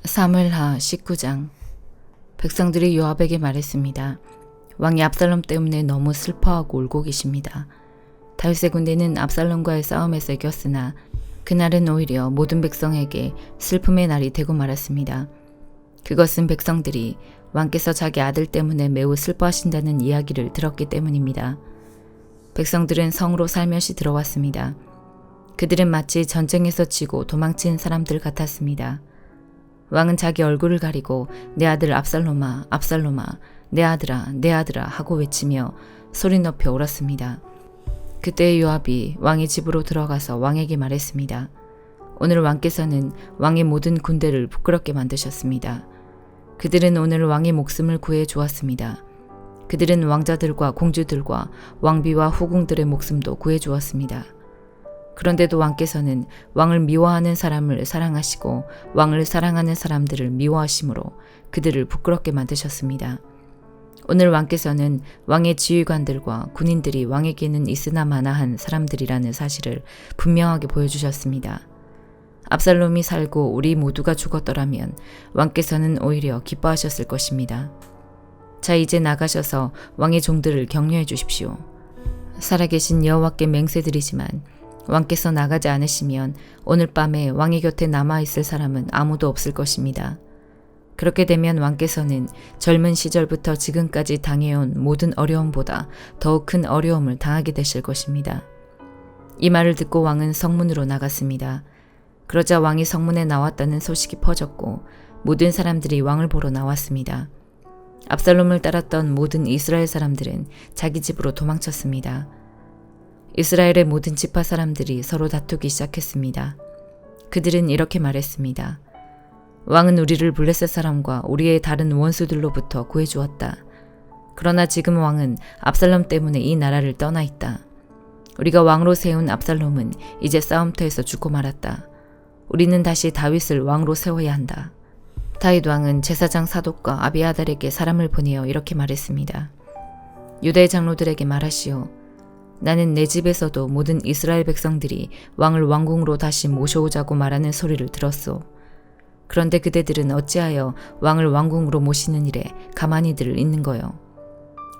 사무엘하 19장. 백성들이 요압에게 말했습니다. 왕이 압살롬 때문에 너무 슬퍼하고 울고 계십니다. 다윗의 군대는 압살롬과의 싸움에서 이겼으나 그날은 오히려 모든 백성에게 슬픔의 날이 되고 말았습니다. 그것은 백성들이 왕께서 자기 아들 때문에 매우 슬퍼하신다는 이야기를 들었기 때문입니다. 백성들은 성으로 살며시 들어왔습니다. 그들은 마치 전쟁에서 지고 도망친 사람들 같았습니다. 왕은 자기 얼굴을 가리고 내 아들 압살롬아, 압살롬아, 내 아들아, 내 아들아 하고 외치며 소리 높여 울었습니다. 그때 요압이 왕의 집으로 들어가서 왕에게 말했습니다. 오늘 왕께서는 왕의 모든 군대를 부끄럽게 만드셨습니다. 그들은 오늘 왕의 목숨을 구해 주었습니다. 그들은 왕자들과 공주들과 왕비와 후궁들의 목숨도 구해 주었습니다. 그런데도 왕께서는 왕을 미워하는 사람을 사랑하시고 왕을 사랑하는 사람들을 미워하심으로 그들을 부끄럽게 만드셨습니다. 오늘 왕께서는 왕의 지휘관들과 군인들이 왕에게는 있으나 마나한 사람들이라는 사실을 분명하게 보여주셨습니다. 압살롬이 살고 우리 모두가 죽었더라면 왕께서는 오히려 기뻐하셨을 것입니다. 자, 이제 나가셔서 왕의 종들을 격려해 주십시오. 살아계신 여호와께 맹세드리지만 왕께서 나가지 않으시면 오늘 밤에 왕의 곁에 남아있을 사람은 아무도 없을 것입니다. 그렇게 되면 왕께서는 젊은 시절부터 지금까지 당해온 모든 어려움보다 더욱 큰 어려움을 당하게 되실 것입니다. 이 말을 듣고 왕은 성문으로 나갔습니다. 그러자 왕이 성문에 나왔다는 소식이 퍼졌고 모든 사람들이 왕을 보러 나왔습니다. 압살롬을 따랐던 모든 이스라엘 사람들은 자기 집으로 도망쳤습니다. 이스라엘의 모든 지파 사람들이 서로 다투기 시작했습니다. 그들은 이렇게 말했습니다. 왕은 우리를 블레셋 사람과 우리의 다른 원수들로부터 구해주었다. 그러나 지금 왕은 압살롬 때문에 이 나라를 떠나 있다. 우리가 왕으로 세운 압살롬은 이제 싸움터에서 죽고 말았다. 우리는 다시 다윗을 왕으로 세워야 한다. 다윗 왕은 제사장 사독과 아비아달에게 사람을 보내어 이렇게 말했습니다. 유다의 장로들에게 말하시오. 나는 내 집에서도 모든 이스라엘 백성들이 왕을 왕궁으로 다시 모셔오자고 말하는 소리를 들었소. 그런데 그대들은 어찌하여 왕을 왕궁으로 모시는 일에 가만히들 있는 거요.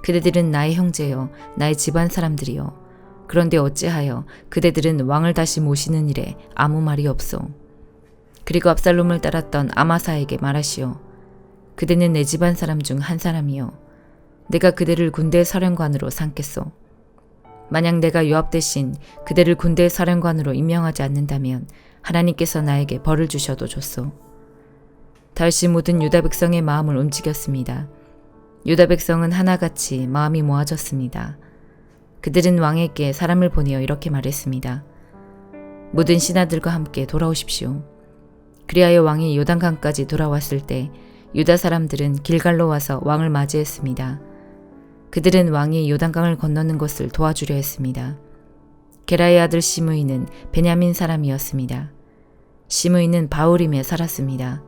그대들은 나의 형제요, 나의 집안 사람들이요. 그런데 어찌하여 그대들은 왕을 다시 모시는 일에 아무 말이 없소. 그리고 압살롬을 따랐던 아마사에게 말하시오. 그대는 내 집안 사람 중 한 사람이요. 내가 그대를 군대 사령관으로 삼겠소. 만약 내가 요압 대신 그대를 군대 사령관으로 임명하지 않는다면 하나님께서 나에게 벌을 주셔도 좋소. 다윗이 모든 유다 백성의 마음을 움직였습니다. 유다 백성은 하나같이 마음이 모아졌습니다. 그들은 왕에게 사람을 보내어 이렇게 말했습니다. 모든 신하들과 함께 돌아오십시오. 그리하여 왕이 요단강까지 돌아왔을 때 유다 사람들은 길갈로 와서 왕을 맞이했습니다. 그들은 왕이 요단강을 건너는 것을 도와주려 했습니다. 게라의 아들 시므이는 베냐민 사람이었습니다. 시므이는 바후림에 살았습니다.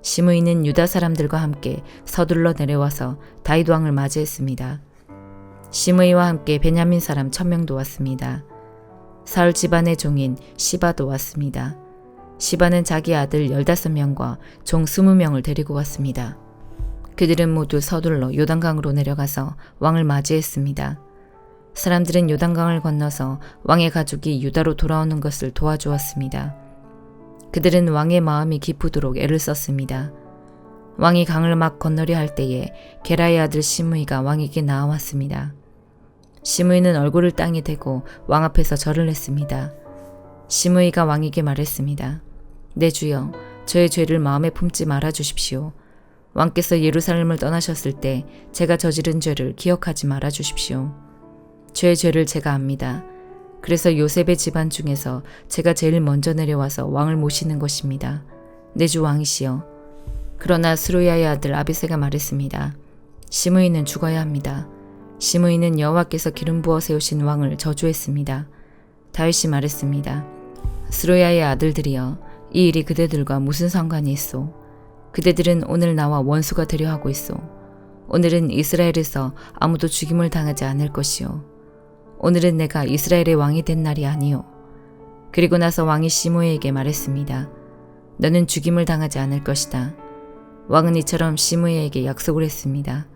시므이는 유다 사람들과 함께 서둘러 내려와서 다윗 왕을 맞이했습니다. 시므이와 함께 베냐민 사람 1000명도 왔습니다. 사울 집안의 종인 시바도 왔습니다. 시바는 자기 아들 15명과 종 20명을 데리고 왔습니다. 그들은 모두 서둘러 요단강으로 내려가서 왕을 맞이했습니다. 사람들은 요단강을 건너서 왕의 가족이 유다로 돌아오는 것을 도와주었습니다. 그들은 왕의 마음이 기쁘도록 애를 썼습니다. 왕이 강을 막 건너려 할 때에 게라의 아들 시므이가 왕에게 나아왔습니다. 시므이는 얼굴을 땅에 대고 왕 앞에서 절을 했습니다. 시므이가 왕에게 말했습니다. 내 주여, 저의 죄를 마음에 품지 말아 주십시오. 왕께서 예루살렘을 떠나셨을 때 제가 저지른 죄를 기억하지 말아 주십시오. 저의 죄를 제가 압니다. 그래서 요셉의 집안 중에서 제가 제일 먼저 내려와서 왕을 모시는 것입니다. 내 주 왕이시여. 그러나 스루야의 아들 아비새가 말했습니다. 시므이는 죽어야 합니다. 시므이는 여호와께서 기름 부어 세우신 왕을 저주했습니다. 다윗이 말했습니다. 스루야의 아들들이여, 이 일이 그대들과 무슨 상관이 있소? 그대들은 오늘 나와 원수가 되려 하고 있소. 오늘은 이스라엘에서 아무도 죽임을 당하지 않을 것이요. 오늘은 내가 이스라엘의 왕이 된 날이 아니요. 그리고 나서 왕이 시므이에게 말했습니다. 너는 죽임을 당하지 않을 것이다. 왕은 이처럼 시므이에게 약속을 했습니다.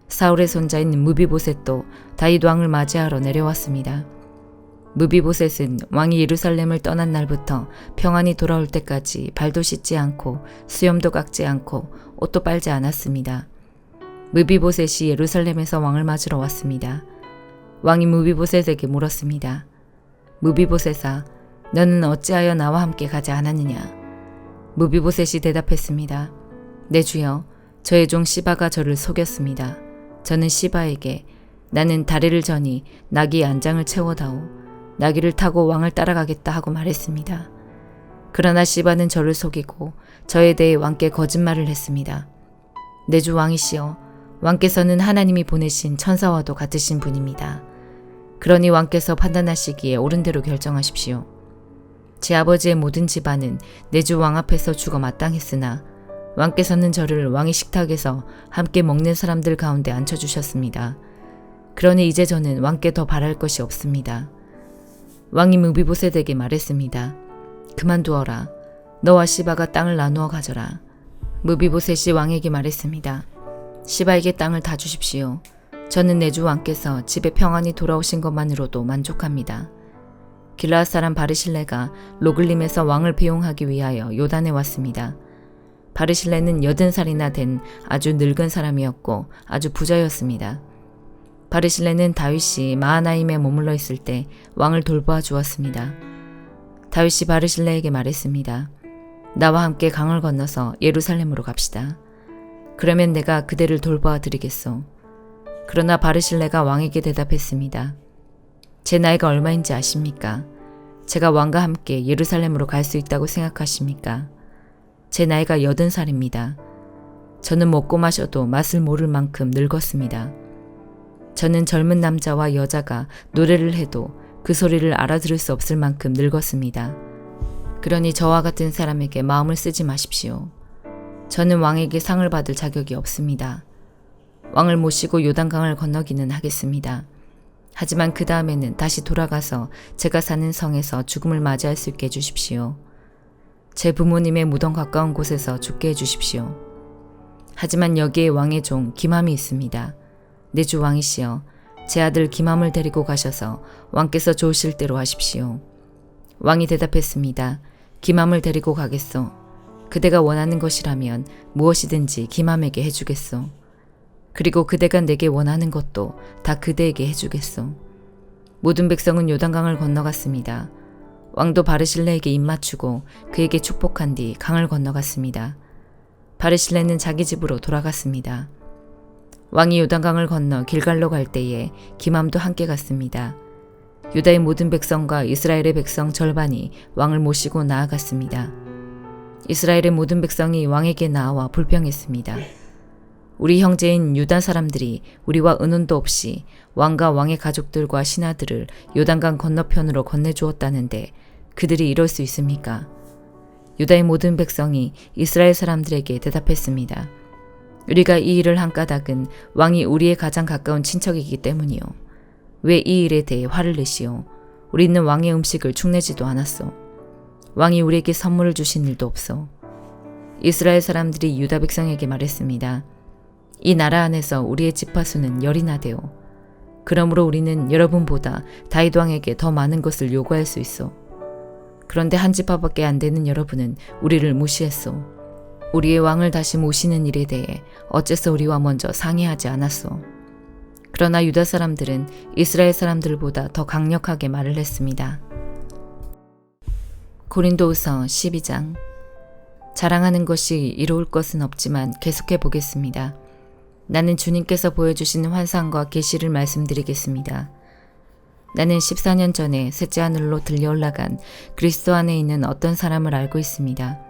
사울의 손자인 무비보셋도 다윗 왕을 맞이하러 내려왔습니다. 무비보셋은 왕이 예루살렘을 떠난 날부터 평안히 돌아올 때까지 발도 씻지 않고 수염도 깎지 않고 옷도 빨지 않았습니다. 무비보셋이 예루살렘에서 왕을 맞으러 왔습니다. 왕이 무비보셋에게 물었습니다. 무비보셋아, 너는 어찌하여 나와 함께 가지 않았느냐? 무비보셋이 대답했습니다. 내 주여, 저의 종 시바가 저를 속였습니다. 저는 시바에게 나는 다리를 저니 나귀 안장을 채워다오. 나귀를 타고 왕을 따라가겠다 하고 말했습니다. 그러나 시바는 저를 속이고 저에 대해 왕께 거짓말을 했습니다. 내 주 왕이시여, 왕께서는 하나님이 보내신 천사와도 같으신 분입니다. 그러니 왕께서 판단하시기에 옳은 대로 결정하십시오. 제 아버지의 모든 집안은 내 주 왕 앞에서 죽어 마땅했으나 왕께서는 저를 왕의 식탁에서 함께 먹는 사람들 가운데 앉혀주셨습니다. 그러니 이제 저는 왕께 더 바랄 것이 없습니다. 왕이 무비보셋에게 말했습니다. 그만두어라. 너와 시바가 땅을 나누어 가져라. 무비보셋이 왕에게 말했습니다. 시바에게 땅을 다 주십시오. 저는 내 주 왕께서 집에 평안히 돌아오신 것만으로도 만족합니다. 길라앗 사람 바르실레가 로글림에서 왕을 배용하기 위하여 요단에 왔습니다. 바르실레는 80살이나 된 아주 늙은 사람이었고 아주 부자였습니다. 바르실레는 다윗이 마하나임에 머물러 있을 때 왕을 돌보아 주었습니다. 다윗이 바르실레에게 말했습니다. 나와 함께 강을 건너서 예루살렘으로 갑시다. 그러면 내가 그대를 돌보아 드리겠소. 그러나 바르실레가 왕에게 대답했습니다. 제 나이가 얼마인지 아십니까? 제가 왕과 함께 예루살렘으로 갈 수 있다고 생각하십니까? 제 나이가 80살입니다. 저는 먹고 마셔도 맛을 모를 만큼 늙었습니다. 저는 젊은 남자와 여자가 노래를 해도 그 소리를 알아들을 수 없을 만큼 늙었습니다. 그러니 저와 같은 사람에게 마음을 쓰지 마십시오. 저는 왕에게 상을 받을 자격이 없습니다. 왕을 모시고 요단강을 건너기는 하겠습니다. 하지만 그 다음에는 다시 돌아가서 제가 사는 성에서 죽음을 맞이할 수 있게 해주십시오. 제 부모님의 무덤 가까운 곳에서 죽게 해주십시오. 하지만 여기에 왕의 종 기맘이 있습니다. 내 주 왕이시여, 제 아들 기맘을 데리고 가셔서 왕께서 좋으실 대로 하십시오. 왕이 대답했습니다. 기맘을 데리고 가겠소. 그대가 원하는 것이라면 무엇이든지 기맘에게 해주겠소. 그리고 그대가 내게 원하는 것도 다 그대에게 해주겠소. 모든 백성은 요단강을 건너갔습니다. 왕도 바르실레에게 입맞추고 그에게 축복한 뒤 강을 건너갔습니다. 바르실레는 자기 집으로 돌아갔습니다. 왕이 요단강을 건너 길갈로 갈 때에 기맘도 함께 갔습니다. 유다의 모든 백성과 이스라엘의 백성 절반이 왕을 모시고 나아갔습니다. 이스라엘의 모든 백성이 왕에게 나와 불평했습니다. 우리 형제인 유다 사람들이 우리와 의논도 없이 왕과 왕의 가족들과 신하들을 요단강 건너편으로 건네주었다는데 그들이 이럴 수 있습니까? 유다의 모든 백성이 이스라엘 사람들에게 대답했습니다. 우리가 이 일을 한 까닭은 왕이 우리의 가장 가까운 친척이기 때문이요. 왜 이 일에 대해 화를 내시오? 우리는 왕의 음식을 축내지도 않았소. 왕이 우리에게 선물을 주신 일도 없소. 이스라엘 사람들이 유다 백성에게 말했습니다. 이 나라 안에서 우리의 지파수는 10이나 되오. 그러므로 우리는 여러분보다 다윗 왕에게 더 많은 것을 요구할 수 있소. 그런데 한 지파밖에 안 되는 여러분은 우리를 무시했소. 우리의 왕을 다시 모시는 일에 대해 어째서 우리와 먼저 상의하지 않았소. 그러나 유다 사람들은 이스라엘 사람들보다 더 강력하게 말을 했습니다. 고린도후서 12장. 자랑하는 것이 이로울 것은 없지만 계속해 보겠습니다. 나는 주님께서 보여주신 환상과 계시를 말씀드리겠습니다. 나는 14년 전에 셋째 하늘로 들려 올라간 그리스도 안에 있는 어떤 사람을 알고 있습니다.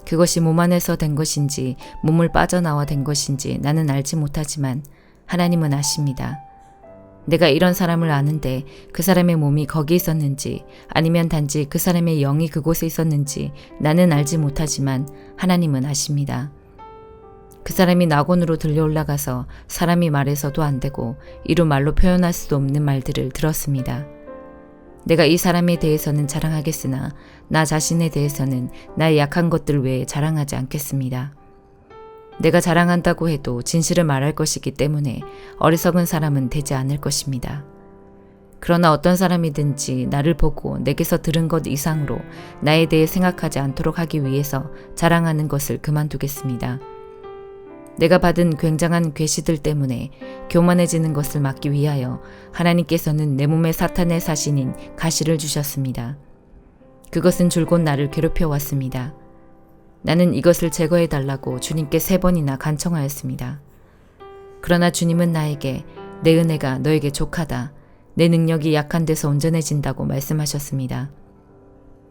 그것이 몸 안에서 된 것인지 몸을 빠져나와 된 것인지 나는 알지 못하지만 하나님은 아십니다. 내가 이런 사람을 아는데 그 사람의 몸이 거기 있었는지 아니면 단지 그 사람의 영이 그곳에 있었는지 나는 알지 못하지만 하나님은 아십니다. 그 사람이 낙원으로 들려 올라가서 사람이 말해서도 안 되고 이루 말로 표현할 수도 없는 말들을 들었습니다. 내가 이 사람에 대해서는 자랑하겠으나 나 자신에 대해서는 나의 약한 것들 외에 자랑하지 않겠습니다. 내가 자랑한다고 해도 진실을 말할 것이기 때문에 어리석은 사람은 되지 않을 것입니다. 그러나 어떤 사람이든지 나를 보고 내게서 들은 것 이상으로 나에 대해 생각하지 않도록 하기 위해서 자랑하는 것을 그만두겠습니다. 내가 받은 굉장한 계시들 때문에 교만해지는 것을 막기 위하여 하나님께서는 내 몸에 사탄의 사신인 가시를 주셨습니다. 그것은 줄곧 나를 괴롭혀 왔습니다. 나는 이것을 제거해 달라고 주님께 3번이나 간청하였습니다. 그러나 주님은 나에게 내 은혜가 너에게 족하다. 내 능력이 약한 데서 온전해진다고 말씀하셨습니다.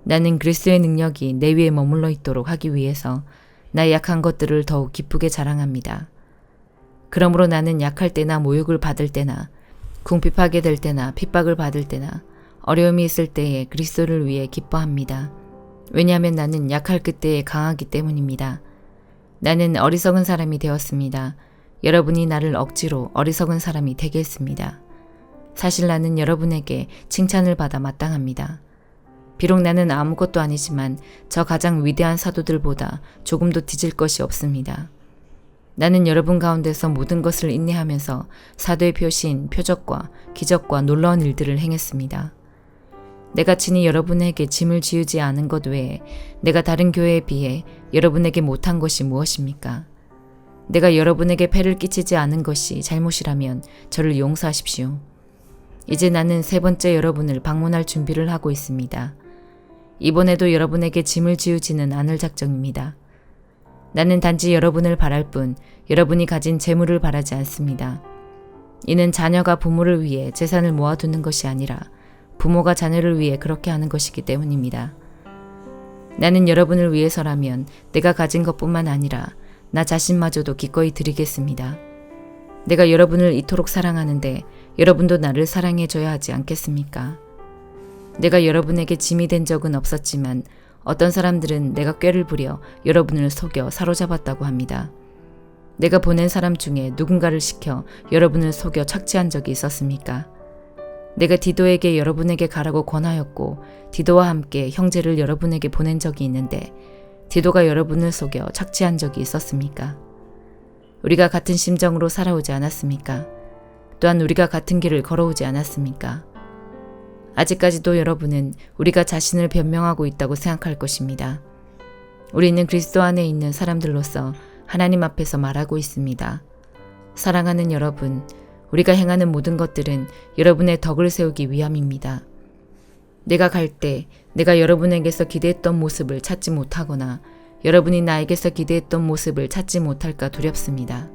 나는 그리스도의 능력이 내 위에 머물러 있도록 하기 위해서 나의 약한 것들을 더욱 기쁘게 자랑합니다. 그러므로 나는 약할 때나 모욕을 받을 때나 궁핍하게 될 때나 핍박을 받을 때나 어려움이 있을 때에 그리스도를 위해 기뻐합니다. 왜냐하면 나는 약할 그때에 강하기 때문입니다. 나는 어리석은 사람이 되었습니다. 여러분이 나를 억지로 어리석은 사람이 되게 했습니다. 사실 나는 여러분에게 칭찬을 받아 마땅합니다. 비록 나는 아무것도 아니지만 저 가장 위대한 사도들보다 조금도 뒤질 것이 없습니다. 나는 여러분 가운데서 모든 것을 인내하면서 사도의 표시인 표적과 기적과 놀라운 일들을 행했습니다. 내가 친히 여러분에게 짐을 지우지 않은 것 외에 내가 다른 교회에 비해 여러분에게 못한 것이 무엇입니까? 내가 여러분에게 폐를 끼치지 않은 것이 잘못이라면 저를 용서하십시오. 이제 나는 3번째 여러분을 방문할 준비를 하고 있습니다. 이번에도 여러분에게 짐을 지우지는 않을 작정입니다. 나는 단지 여러분을 바랄 뿐 여러분이 가진 재물을 바라지 않습니다. 이는 자녀가 부모를 위해 재산을 모아두는 것이 아니라 부모가 자녀를 위해 그렇게 하는 것이기 때문입니다. 나는 여러분을 위해서라면 내가 가진 것뿐만 아니라 나 자신마저도 기꺼이 드리겠습니다. 내가 여러분을 이토록 사랑하는데 여러분도 나를 사랑해줘야 하지 않겠습니까? 내가 여러분에게 짐이 된 적은 없었지만 어떤 사람들은 내가 꾀를 부려 여러분을 속여 사로잡았다고 합니다. 내가 보낸 사람 중에 누군가를 시켜 여러분을 속여 착취한 적이 있었습니까? 내가 디도에게 여러분에게 가라고 권하였고 디도와 함께 형제를 여러분에게 보낸 적이 있는데 디도가 여러분을 속여 착취한 적이 있었습니까? 우리가 같은 심정으로 살아오지 않았습니까? 또한 우리가 같은 길을 걸어오지 않았습니까? 아직까지도 여러분은 우리가 자신을 변명하고 있다고 생각할 것입니다. 우리는 그리스도 안에 있는 사람들로서 하나님 앞에서 말하고 있습니다. 사랑하는 여러분, 우리가 행하는 모든 것들은 여러분의 덕을 세우기 위함입니다. 내가 갈 때 내가 여러분에게서 기대했던 모습을 찾지 못하거나 여러분이 나에게서 기대했던 모습을 찾지 못할까 두렵습니다.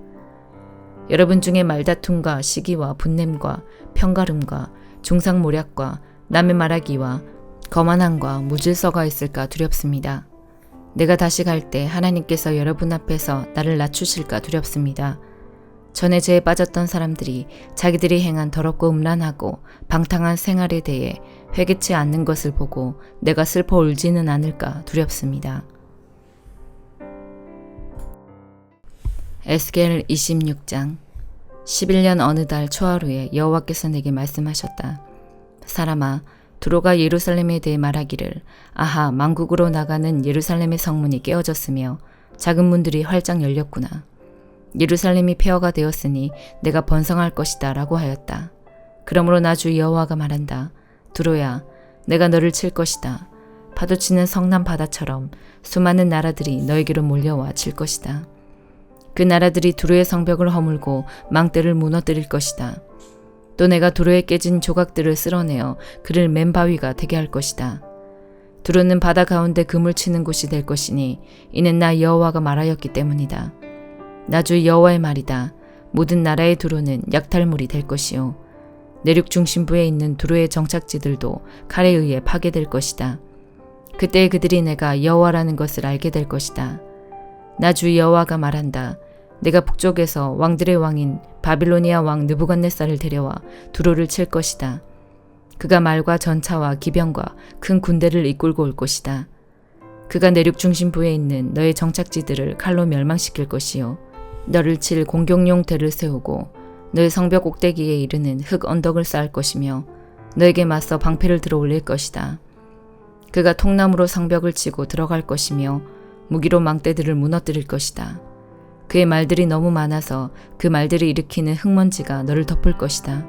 여러분 중에 말다툼과 시기와 분냄과 편가름과 중상모략과 남의 말하기와 거만함과 무질서가 있을까 두렵습니다. 내가 다시 갈 때 하나님께서 여러분 앞에서 나를 낮추실까 두렵습니다. 전에 죄에 빠졌던 사람들이 자기들이 행한 더럽고 음란하고 방탕한 생활에 대해 회개치 않는 것을 보고 내가 슬퍼 울지는 않을까 두렵습니다. 에스겔 26장 11년 어느 달 초하루에 여호와께서 내게 말씀하셨다. 사람아, 두로가 예루살렘에 대해 말하기를 아하, 만국으로 나가는 예루살렘의 성문이 깨어졌으며 작은 문들이 활짝 열렸구나. 예루살렘이 폐허가 되었으니 내가 번성할 것이다 라고 하였다. 그러므로 나 주 여호와가 말한다. 두로야, 내가 너를 칠 것이다. 파도치는 성남 바다처럼 수많은 나라들이 너에게로 몰려와 칠 것이다. 그 나라들이 두로의 성벽을 허물고 망대를 무너뜨릴 것이다. 또 내가 두로에 깨진 조각들을 쓸어내어 그를 맨 바위가 되게 할 것이다. 두로는 바다 가운데 그물 치는 곳이 될 것이니 이는 나 여호와가 말하였기 때문이다. 나 주 여호와의 말이다. 모든 나라의 두로는 약탈물이 될 것이요 내륙 중심부에 있는 두로의 정착지들도 칼에 의해 파괴될 것이다. 그때 그들이 내가 여호와라는 것을 알게 될 것이다. 나 주 여호와가 말한다. 내가 북쪽에서 왕들의 왕인 바빌로니아 왕 느부갓네살을 데려와 두로를 칠 것이다. 그가 말과 전차와 기병과 큰 군대를 이끌고 올 것이다. 그가 내륙 중심부에 있는 너의 정착지들을 칼로 멸망시킬 것이요 너를 칠 공격용 대를 세우고 너의 성벽 꼭대기에 이르는 흙 언덕을 쌓을 것이며 너에게 맞서 방패를 들어 올릴 것이다. 그가 통나무로 성벽을 치고 들어갈 것이며 무기로 망대들을 무너뜨릴 것이다. 그의 말들이 너무 많아서 그 말들이 일으키는 흙먼지가 너를 덮을 것이다.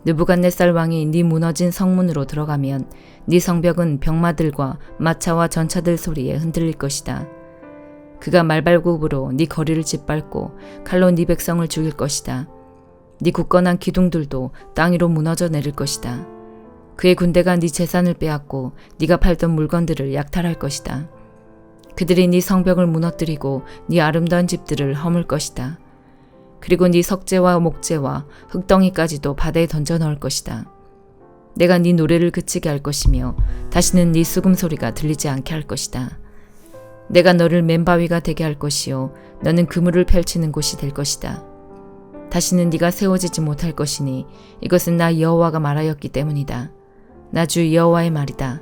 느부갓네살 왕이 네 무너진 성문으로 들어가면 네 성벽은 병마들과 마차와 전차들 소리에 흔들릴 것이다. 그가 말발굽으로 네 거리를 짓밟고 칼로 네 백성을 죽일 것이다. 네 굳건한 기둥들도 땅 위로 무너져 내릴 것이다. 그의 군대가 네 재산을 빼앗고 네가 팔던 물건들을 약탈할 것이다. 그들이 네 성벽을 무너뜨리고 네 아름다운 집들을 허물 것이다. 그리고 네 석재와 목재와 흙덩이까지도 바다에 던져 넣을 것이다. 내가 네 노래를 그치게 할 것이며 다시는 네 수금 소리가 들리지 않게 할 것이다. 내가 너를 맨바위가 되게 할 것이요 너는 그물을 펼치는 곳이 될 것이다. 다시는 네가 세워지지 못할 것이니 이것은 나 여호와가 말하였기 때문이다. 나 주 여호와의 말이다.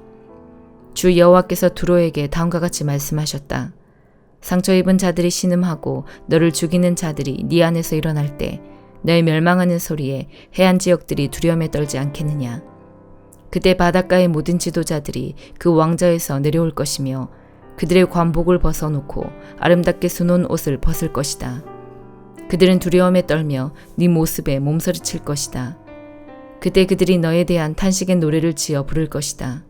주 여호와께서 두로에게 다음과 같이 말씀하셨다. 상처 입은 자들이 신음하고 너를 죽이는 자들이 네 안에서 일어날 때 너의 멸망하는 소리에 해안 지역들이 두려움에 떨지 않겠느냐. 그때 바닷가의 모든 지도자들이 그 왕좌에서 내려올 것이며 그들의 관복을 벗어놓고 아름답게 수놓은 옷을 벗을 것이다. 그들은 두려움에 떨며 네 모습에 몸서리칠 것이다. 그때 그들이 너에 대한 탄식의 노래를 지어 부를 것이다.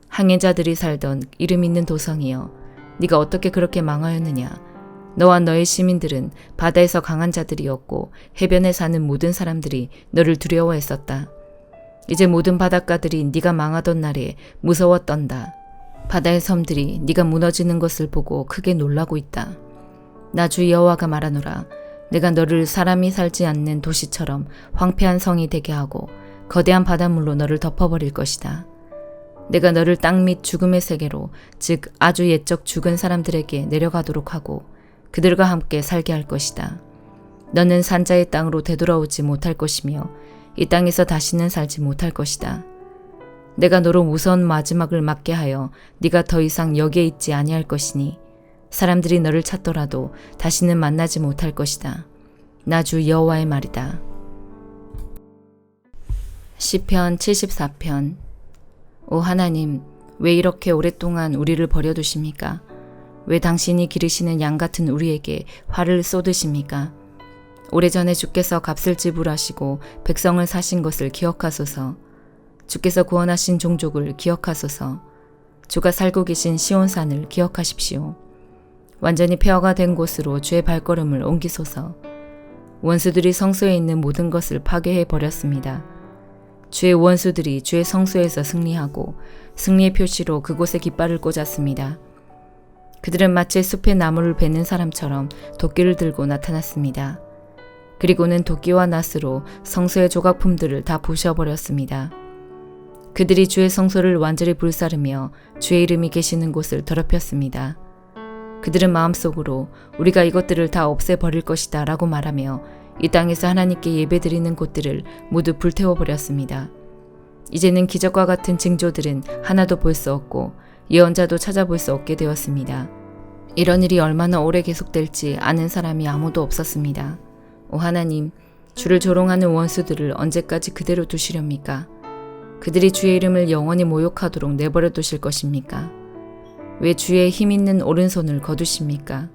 항해자들이 살던 이름 있는 도성이여, 네가 어떻게 그렇게 망하였느냐. 너와 너의 시민들은 바다에서 강한 자들이었고 해변에 사는 모든 사람들이 너를 두려워했었다. 이제 모든 바닷가들이 네가 망하던 날에 무서워 떤다. 바다의 섬들이 네가 무너지는 것을 보고 크게 놀라고 있다. 나 주 여호와가 말하노라. 내가 너를 사람이 살지 않는 도시처럼 황폐한 성이 되게 하고 거대한 바닷물로 너를 덮어버릴 것이다. 내가 너를 땅 및 죽음의 세계로, 즉 아주 옛적 죽은 사람들에게 내려가도록 하고 그들과 함께 살게 할 것이다. 너는 산자의 땅으로 되돌아오지 못할 것이며 이 땅에서 다시는 살지 못할 것이다. 내가 너로 무서운 마지막을 맞게 하여 네가 더 이상 여기에 있지 아니할 것이니 사람들이 너를 찾더라도 다시는 만나지 못할 것이다. 나 주 여호와의 말이다. 시편 74편. 오 하나님, 왜 이렇게 오랫동안 우리를 버려두십니까? 왜 당신이 기르시는 양 같은 우리에게 화를 쏟으십니까? 오래전에 주께서 값을 지불하시고 백성을 사신 것을 기억하소서. 주께서 구원하신 종족을 기억하소서. 주가 살고 계신 시온산을 기억하십시오. 완전히 폐허가 된 곳으로 주의 발걸음을 옮기소서. 원수들이 성소에 있는 모든 것을 파괴해 버렸습니다. 주의 원수들이 주의 성소에서 승리하고 승리의 표시로 그곳에 깃발을 꽂았습니다. 그들은 마치 숲의 나무를 베는 사람처럼 도끼를 들고 나타났습니다. 그리고는 도끼와 낫으로 성소의 조각품들을 다 부셔버렸습니다. 그들이 주의 성소를 완전히 불사르며 주의 이름이 계시는 곳을 더럽혔습니다. 그들은 마음속으로 우리가 이것들을 다 없애버릴 것이다 라고 말하며 이 땅에서 하나님께 예배드리는 곳들을 모두 불태워버렸습니다. 이제는 기적과 같은 징조들은 하나도 볼 수 없고 예언자도 찾아볼 수 없게 되었습니다. 이런 일이 얼마나 오래 계속될지 아는 사람이 아무도 없었습니다. 오 하나님, 주를 조롱하는 원수들을 언제까지 그대로 두시렵니까? 그들이 주의 이름을 영원히 모욕하도록 내버려 두실 것입니까? 왜 주의 힘 있는 오른손을 거두십니까?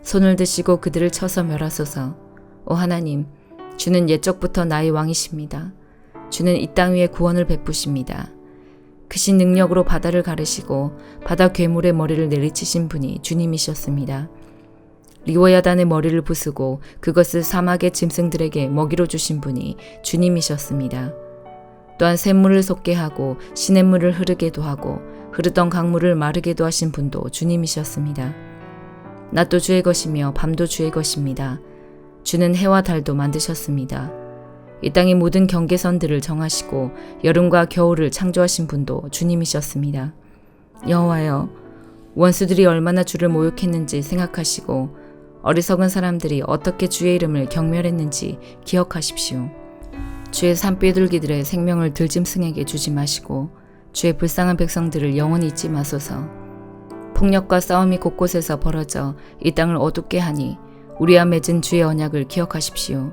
손을 드시고 그들을 쳐서 멸하소서. 오 하나님, 주는 옛적부터 나의 왕이십니다. 주는 이 땅 위에 구원을 베푸십니다. 크신 능력으로 바다를 가르시고 바다 괴물의 머리를 내리치신 분이 주님이셨습니다. 리워야단의 머리를 부수고 그것을 사막의 짐승들에게 먹이로 주신 분이 주님이셨습니다. 또한 샘물을 솟게 하고 시냇물을 흐르게도 하고 흐르던 강물을 마르게도 하신 분도 주님이셨습니다. 낮도 주의 것이며 밤도 주의 것입니다. 주는 해와 달도 만드셨습니다. 이 땅의 모든 경계선들을 정하시고 여름과 겨울을 창조하신 분도 주님이셨습니다. 여호와여, 원수들이 얼마나 주를 모욕했는지 생각하시고 어리석은 사람들이 어떻게 주의 이름을 경멸했는지 기억하십시오. 주의 산비둘기들의 생명을 들짐승에게 주지 마시고 주의 불쌍한 백성들을 영원히 잊지 마소서. 폭력과 싸움이 곳곳에서 벌어져 이 땅을 어둡게 하니 우리와 맺은 주의 언약을 기억하십시오.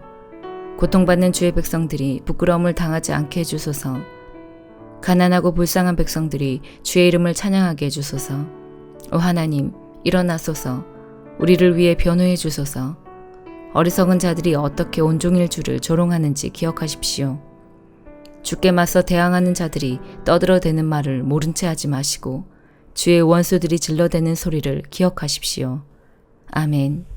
고통받는 주의 백성들이 부끄러움을 당하지 않게 해주소서. 가난하고 불쌍한 백성들이 주의 이름을 찬양하게 해주소서. 오 하나님, 일어나소서. 우리를 위해 변호해 주소서. 어리석은 자들이 어떻게 온종일 주를 조롱하는지 기억하십시오. 주께 맞서 대항하는 자들이 떠들어대는 말을 모른 채 하지 마시고 주의 원수들이 질러대는 소리를 기억하십시오. 아멘.